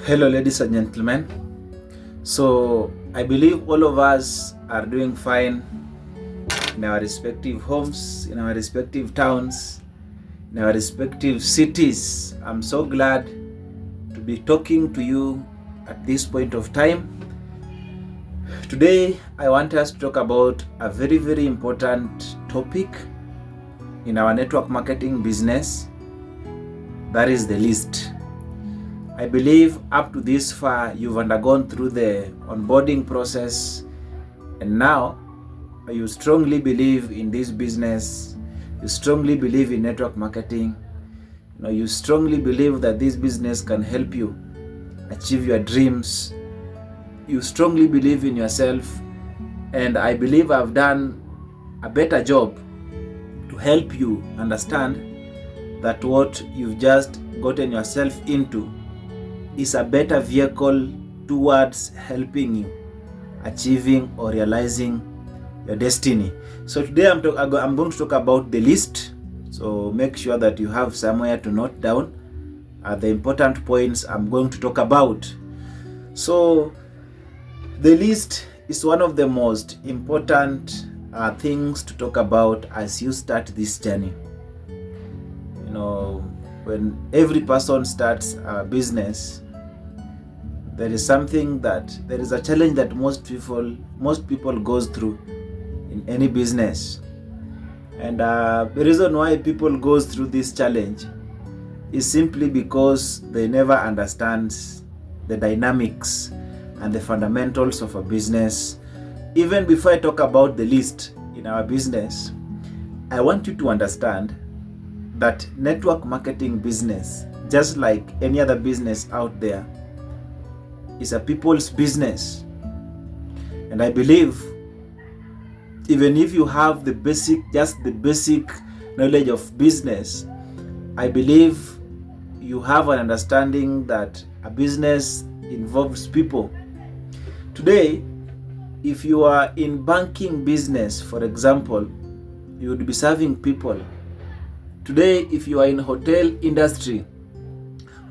Hello, ladies and gentlemen. So, I believe all of us are doing fine in our respective homes, in our respective towns, in our respective cities. I'm so glad to be talking to you at this point of time. Today, I want us to talk about a very, very important topic in our network marketing business. That is the list. I believe up to this far, you've undergone through the onboarding process, and now you strongly believe in this business. You strongly believe in network marketing. You strongly believe that this business can help you achieve your dreams. You strongly believe in yourself, and I believe I've done a better job to help you understand that what you've just gotten yourself into is a better vehicle towards helping you achieving or realizing your destiny. So today I'm going to talk about the list. So make sure that you have somewhere to note down the important points I'm going to talk about. So the list is one of the most important things to talk about as you start this journey. When every person starts a business, there is a challenge that most people goes through in any business. And the reason why people goes through this challenge is simply because they never understand the dynamics and the fundamentals of a business. Even before I talk about the list in our business, I want you to understand that network marketing business, just like any other business out there, is a people's business. And I believe even if you have the basic knowledge of business, I believe you have an understanding that a business involves people. Today, if you are in banking business, for example, you would be serving people. Today, if you are in hotel industry,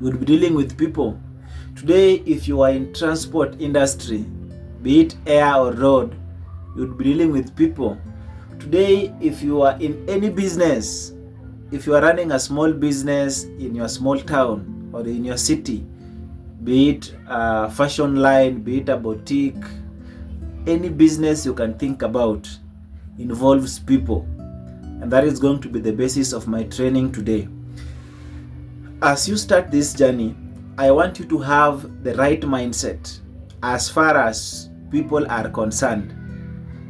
you would be dealing with people. Today, if you are in transport industry, be it air or road, you would be dealing with people. Today, if you are in any business, if you are running a small business in your small town or in your city, be it a fashion line, be it a boutique, any business you can think about involves people. And that is going to be the basis of my training today. As you start this journey, I want you to have the right mindset as far as people are concerned.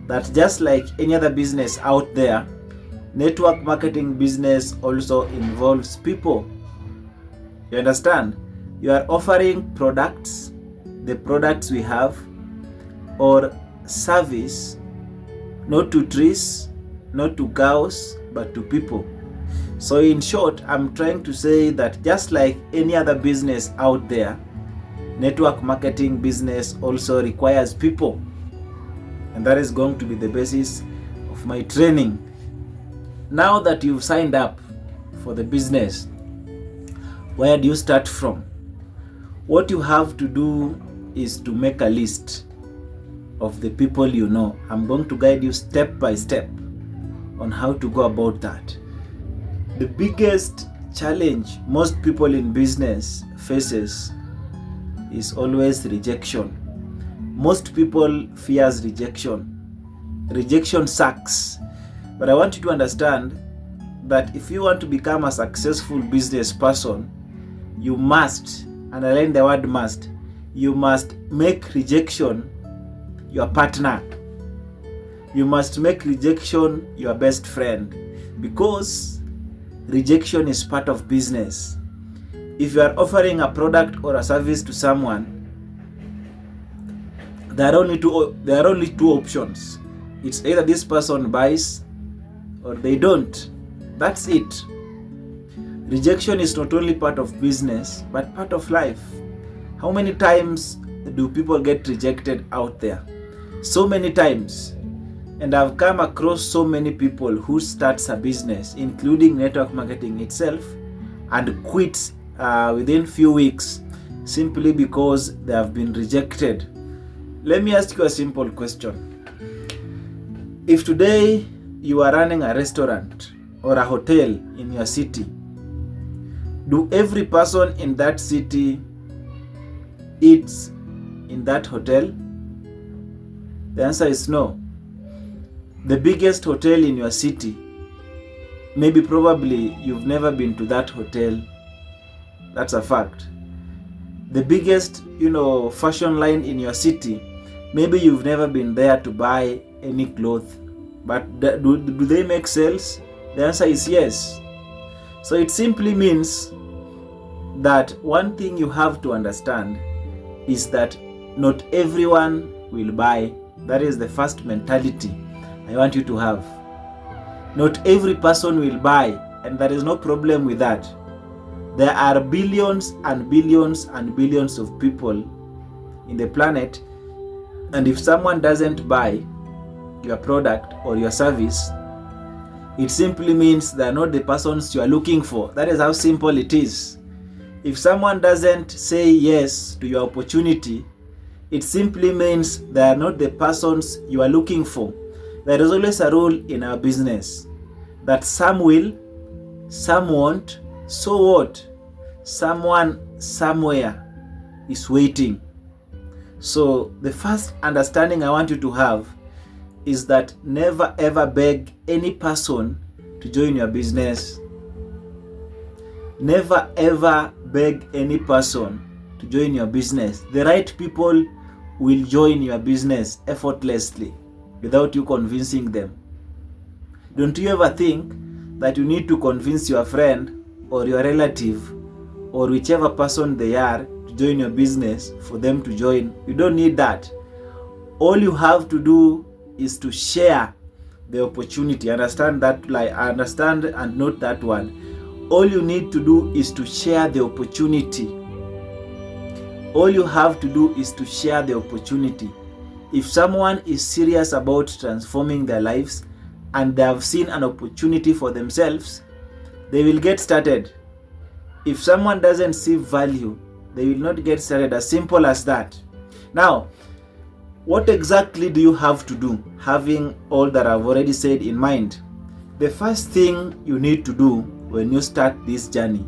That just like any other business out there, network marketing business also involves people. You understand? You are offering products, the products we have, or service, not to trees, not to cows, but to people. So in short, I'm trying to say that just like any other business out there, network marketing business also requires people. And that is going to be the basis of my training. Now that you've signed up for the business, where do you start from? What you have to do is to make a list of the people you know. I'm going to guide you step by step on how to go about that. The biggest challenge most people in business faces is always rejection. Most people fears rejection. Rejection sucks. But I want you to understand that if you want to become a successful business person, you must, underline the word must, you must make rejection your partner. You must make rejection your best friend, because rejection is part of business. If you are offering a product or a service to someone, there are only two options. It's either this person buys or they don't. That's it. Rejection is not only part of business, but part of life. How many times do people get rejected out there? So many times. And I've come across so many people who starts a business, including network marketing itself, and quits within few weeks simply because they have been rejected. Let me ask you a simple question. If today you are running a restaurant or a hotel in your city, do every person in that city eats in that hotel? The answer is no. The biggest hotel in your city, maybe probably you've never been to that hotel. That's a fact. The biggest, fashion line in your city, maybe you've never been there to buy any clothes. But do they make sales? The answer is yes. So it simply means that one thing you have to understand is that not everyone will buy. That is the first mentality I want you to have. Not every person will buy, and there is no problem with that. There are billions and billions and billions of people in the planet, and if someone doesn't buy your product or your service, it simply means they are not the persons you are looking for. That is how simple it is. If someone doesn't say yes to your opportunity, it simply means they are not the persons you are looking for. There is always a rule in our business that some will, some won't. So what? Someone somewhere is waiting. So the first understanding I want you to have is that never ever beg any person to join your business. Never ever beg any person to join your business. The right people will join your business effortlessly without you convincing them. Don't you ever think that you need to convince your friend or your relative or whichever person they are to join your business for them to join? You don't need that. All you have to do is to share the opportunity. Understand that, understand and note that one. All you need to do is to share the opportunity. All you have to do is to share the opportunity. If someone is serious about transforming their lives and they have seen an opportunity for themselves, they will get started. If someone doesn't see value, they will not get started. As simple as that. Now, what exactly do you have to do, having all that I've already said in mind? The first thing you need to do when you start this journey,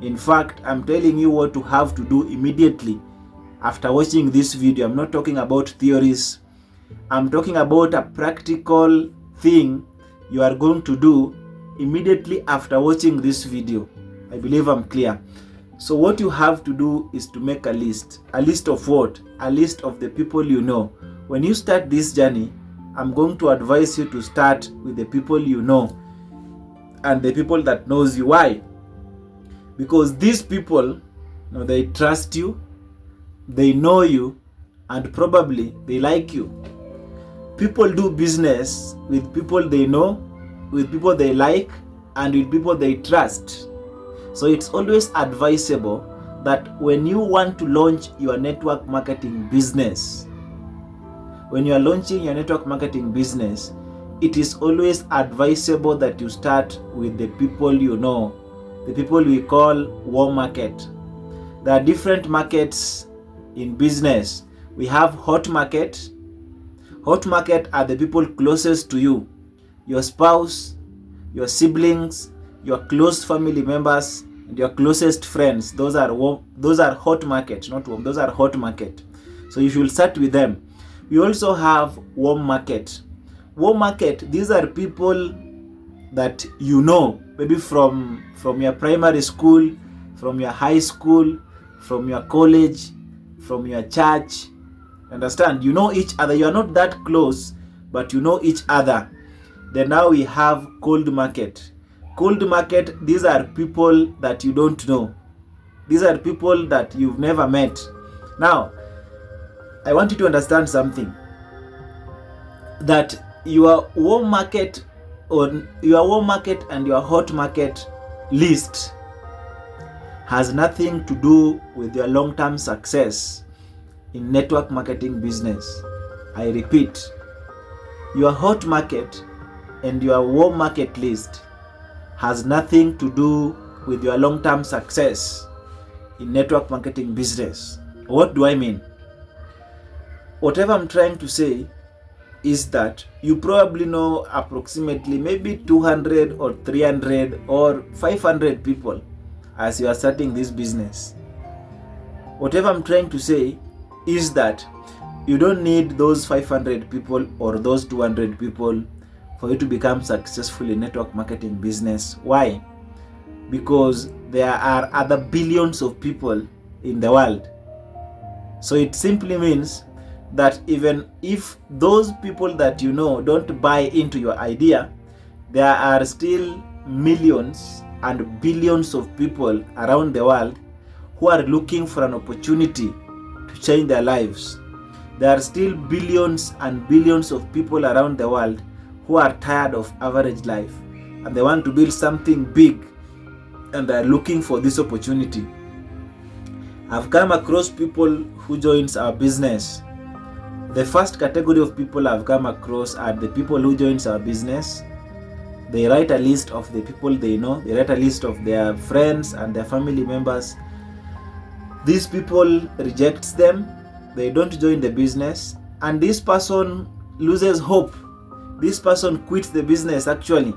in fact, I'm telling you what to have to do immediately after watching this video. I'm not talking about theories. I'm talking about a practical thing you are going to do immediately after watching this video. I believe I'm clear. So what you have to do is to make a list. A list of what? A list of the people you know. When you start this journey, I'm going to advise you to start with the people you know and the people that knows you. Why? Because these people, they trust you, they know you, and probably they like you. People do business with people they know, with people they like, and with people they trust. So it's always advisable that when you want to launch your network marketing business, when you are launching your network marketing business, it is always advisable that you start with the people you know, the people we call warm market. There are different markets in business. We have hot market. Hot market are the people closest to you, your spouse, your siblings, your close family members, and your closest friends. Those are hot market, not warm. Those are hot market. So you should start with them. We also have warm market. Warm market, these are people that you know, maybe from your primary school, from your high school, from your college, from your church. Understand? You know each other. You are not that close, but you know each other. Then now we have cold market. Cold market, these are people that you don't know. These are people that you've never met. Now, I want you to understand something. That your warm market and your hot market list has nothing to do with your long-term success in network marketing business. I repeat, your hot market and your warm market list has nothing to do with your long-term success in network marketing business. What do I mean? Whatever I'm trying to say is that you probably know approximately maybe 200 or 300 or 500 people as you are starting this business. Whatever I'm trying to say is that you don't need those 500 people or those 200 people for you to become successful in network marketing business. Why? Because there are other billions of people in the world. So it simply means that even if those people that you know don't buy into your idea, there are still millions and billions of people around the world who are looking for an opportunity to change their lives. There are still billions and billions of people around the world who are tired of average life and they want to build something big and they are looking for this opportunity. I've come across people who joins our business. The first category of people I've come across are the people who joins our business. They write a list of the people they know. They write a list of their friends and their family members. These people rejects them. They don't join the business. And this person loses hope. This person quits the business actually.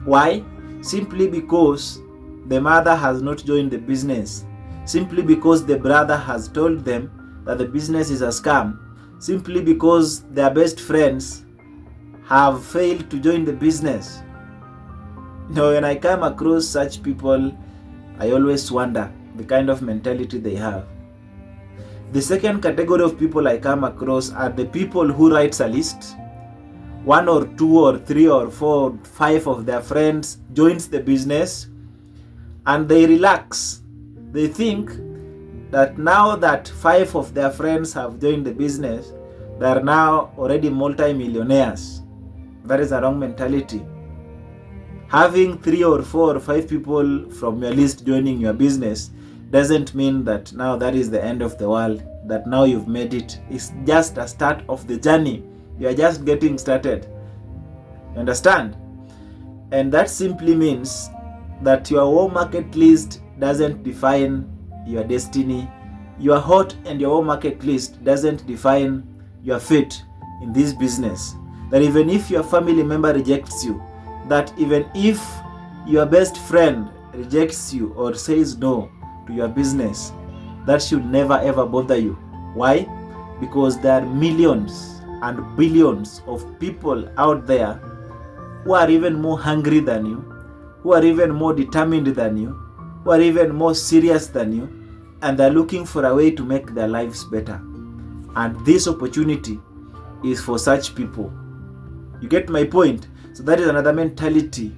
Why? Simply because the mother has not joined the business. Simply because the brother has told them that the business is a scam. Simply because their best friends have failed to join the business. Now, when I come across such people, I always wonder the kind of mentality they have. The second category of people I come across are the people who writes a list. 1 or 2 or 3 or 4 or 5 of their friends joins the business and they relax. They think that now that 5 of their friends have joined the business, they are now already multi-millionaires. That is a wrong mentality. Having 3 or 4 or 5 people from your list joining your business doesn't mean that now that is the end of the world, that now you've made it. It's just a start of the journey. You are just getting started. You understand? And that simply means that your home market list doesn't define your destiny. Your hot and your home market list doesn't define your fate in this business. That even if your family member rejects you, that even if your best friend rejects you or says no to your business, that should never ever bother you. Why? Because there are millions and billions of people out there who are even more hungry than you, who are even more determined than you, who are even more serious than you, and they're looking for a way to make their lives better. And this opportunity is for such people. You get my point? So that is another mentality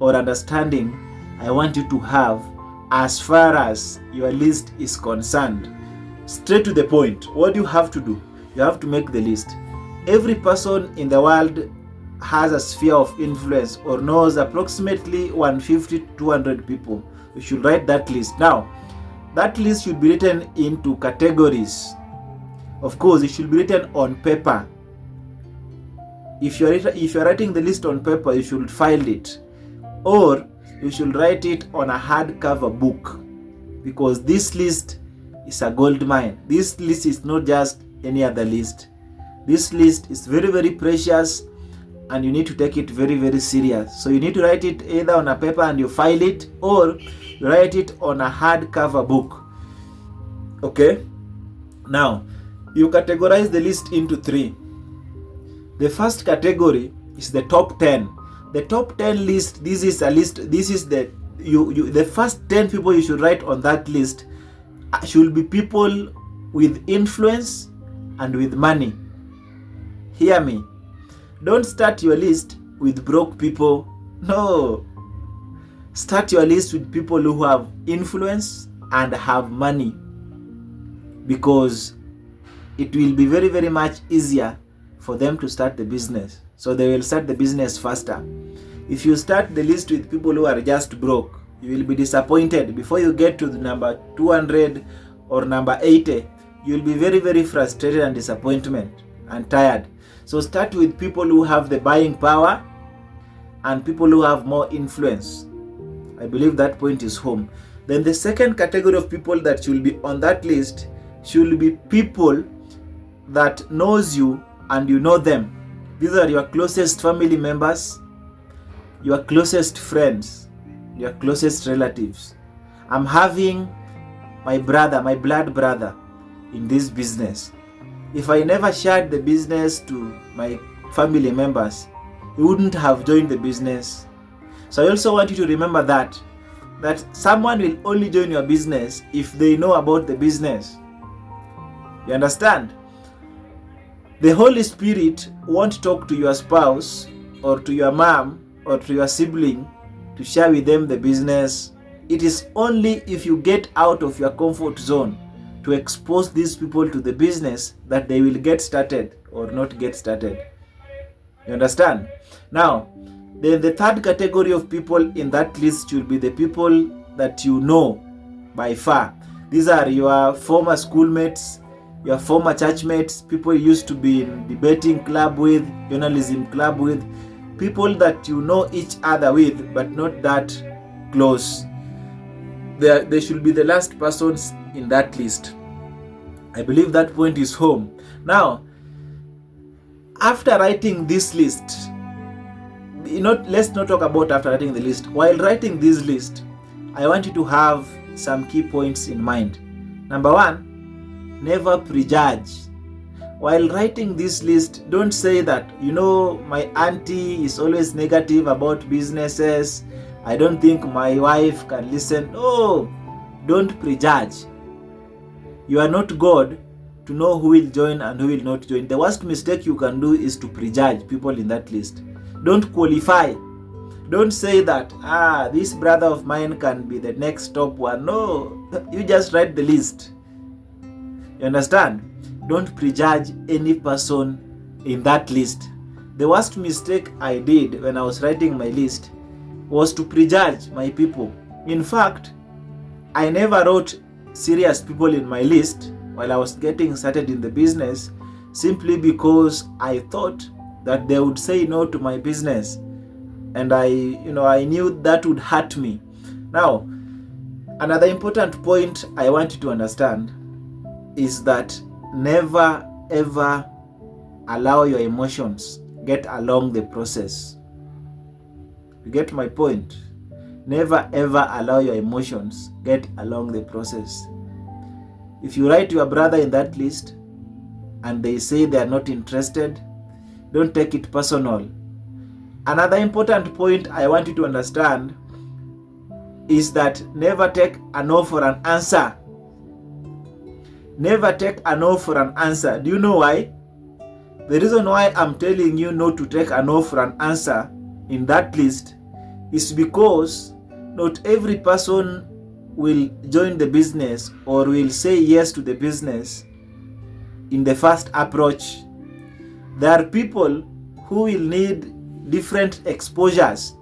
or understanding I want you to have as far as your list is concerned. Straight to the point. What do you have to do? You have to make the list. Every person in the world has a sphere of influence or knows approximately 150 to 200 people. You should write that list. Now, that list should be written into categories. Of course, it should be written on paper. If you're writing the list on paper, you should file it. Or you should write it on a hardcover book. Because this list is a gold mine. This list is not just any other list. This list is very, very precious and you need to take it very, very serious. So you need to write it either on a paper and you file it, or you write it on a hardcover book. Okay? Now, you categorize the list into 3. The first category is the top 10. The top 10 list, this is a list, this is the first 10 people you should write on that list should be people with influence and with money. Hear me. Don't start your list with broke people. No. Start your list with people who have influence and have money. Because it will be very, very much easier for them to start the business. So they will start the business faster. If you start the list with people who are just broke, you will be disappointed. Before you get to the number 200 or number 80, you will be very, very frustrated and disappointed and tired. So start with people who have the buying power and people who have more influence. I believe that point is home. Then the second category of people that should be on that list should be people that knows you and you know them. These are your closest family members, your closest friends, your closest relatives. I'm having my brother, my blood brother in this business. If I never shared the business to my family members, he wouldn't have joined the business. So I also want you to remember that someone will only join your business if they know about the business. You understand? The Holy Spirit won't talk to your spouse or to your mom or to your sibling to share with them the business. It is only if you get out of your comfort zone to expose these people to the business that they will get started or not get started. You understand? Now, then the third category of people in that list should be the people that you know by far. These are your former schoolmates, your former churchmates, people you used to be in debating club with, journalism club with, people that you know each other with, but not that close. They should be the last persons in that list. I believe that point is home. Now, after writing this list, let's not talk about after writing the list. While writing this list, I want you to have some key points in mind. Number one, never prejudge. While writing this list, don't say that, my auntie is always negative about businesses. I don't think my wife can listen. No, don't prejudge. You are not God to know who will join and who will not join. The worst mistake you can do is to prejudge people in that list. Don't qualify. Don't say that, this brother of mine can be the next top one. No, you just write the list. You understand? Don't prejudge any person in that list. The worst mistake I did when I was writing my list was to prejudge my people. In fact, I never wrote serious people in my list while I was getting started in the business, simply because I thought that they would say no to my business, and I knew that would hurt me. Now, another important point I want you to understand is that never ever allow your emotions get along the process. You get my point? Never ever allow your emotions get along the process. If you write your brother in that list and they say they are not interested, don't take it personal. Another important point I want you to understand is that never take a no for an answer. Never take a no for an answer. Do you know why? The reason why I'm telling you not to take a no for an answer in that list is because not every person will join the business or will say yes to the business in the first approach. There are people who will need different exposures.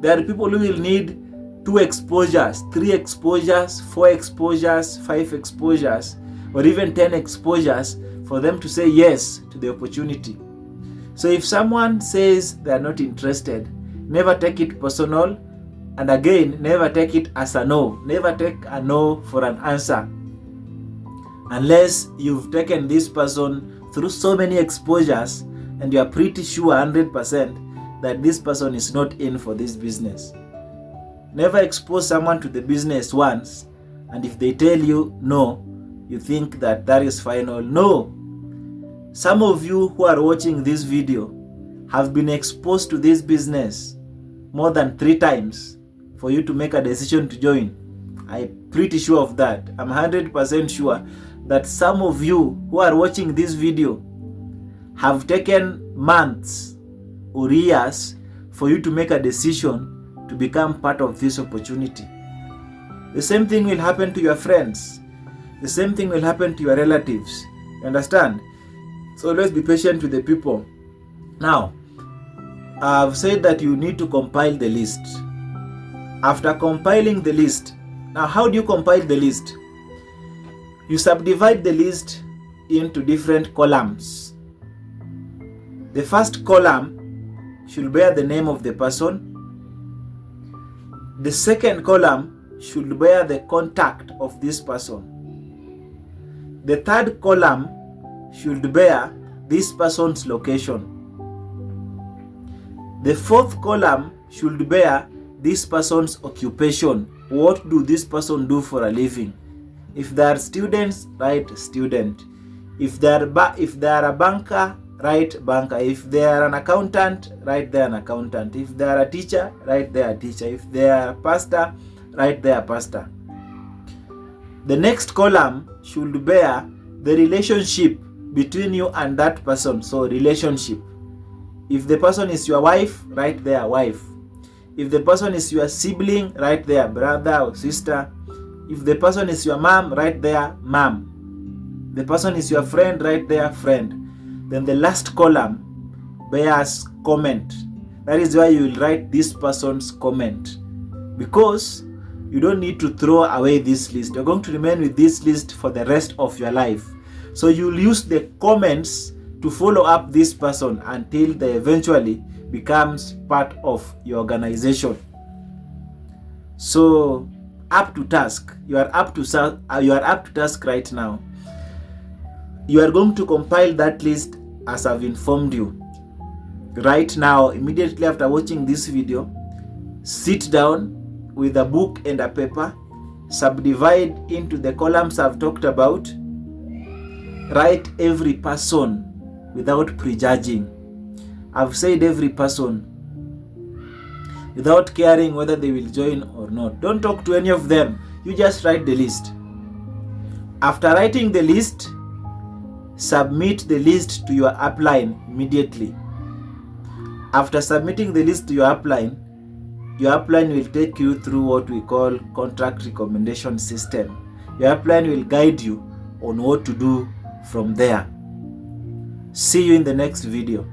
There are people who will need 2 exposures, 3 exposures, 4 exposures, 5 exposures, or even 10 exposures for them to say yes to the opportunity. So if someone says they are not interested, never take it personal, and again, never take it as a no. Never take a no for an answer unless you've taken this person through so many exposures and you are pretty sure 100% that this person is not in for this business. Never expose someone to the business once, and if they tell you no, you think that is final. No. Some of you who are watching this video have been exposed to this business more than 3 times for you to make a decision to join. I'm pretty sure of that. I'm 100% sure that some of you who are watching this video have taken months or years for you to make a decision to become part of this opportunity. The same thing will happen to your friends. The same thing will happen to your relatives. You understand? So let's be patient with the people. Now, I've said that you need to compile the list. After compiling the list, now how do you compile the list? You subdivide the list into different columns. The first column should bear the name of the person. The second column should bear the contact of this person. The third column should bear this person's location. The fourth column should bear this person's occupation. What do this person do for a living? If they are students, write student. If they are a banker, write banker. If they are an accountant, write there an accountant. If they are a teacher, write there a teacher. If they are a pastor, write there a pastor. The next column should bear the relationship between you and that person. So relationship. If the person is your wife, write there wife. If the person is your sibling, write there brother or sister. If the person is your mom, write there mom. The person is your friend, write there friend. Then the last column bears comment. That is why you will write this person's comment, because you don't need to throw away this list. You're going to remain with this list for the rest of your life. So you'll use the comments to follow up this person until they eventually becomes part of your organization. So up to task. You are up to task right now. You are going to compile that list as I've informed you. Right now, immediately after watching this video, sit down with a book and a paper, subdivide into the columns I've talked about, write every person without prejudging. I've said every person, without caring whether they will join or not. Don't talk to any of them. You just write the list. After writing the list, submit the list to your upline immediately. After submitting the list to your upline will take you through what we call contract recommendation system. Your upline will guide you on what to do from there. See you in the next video.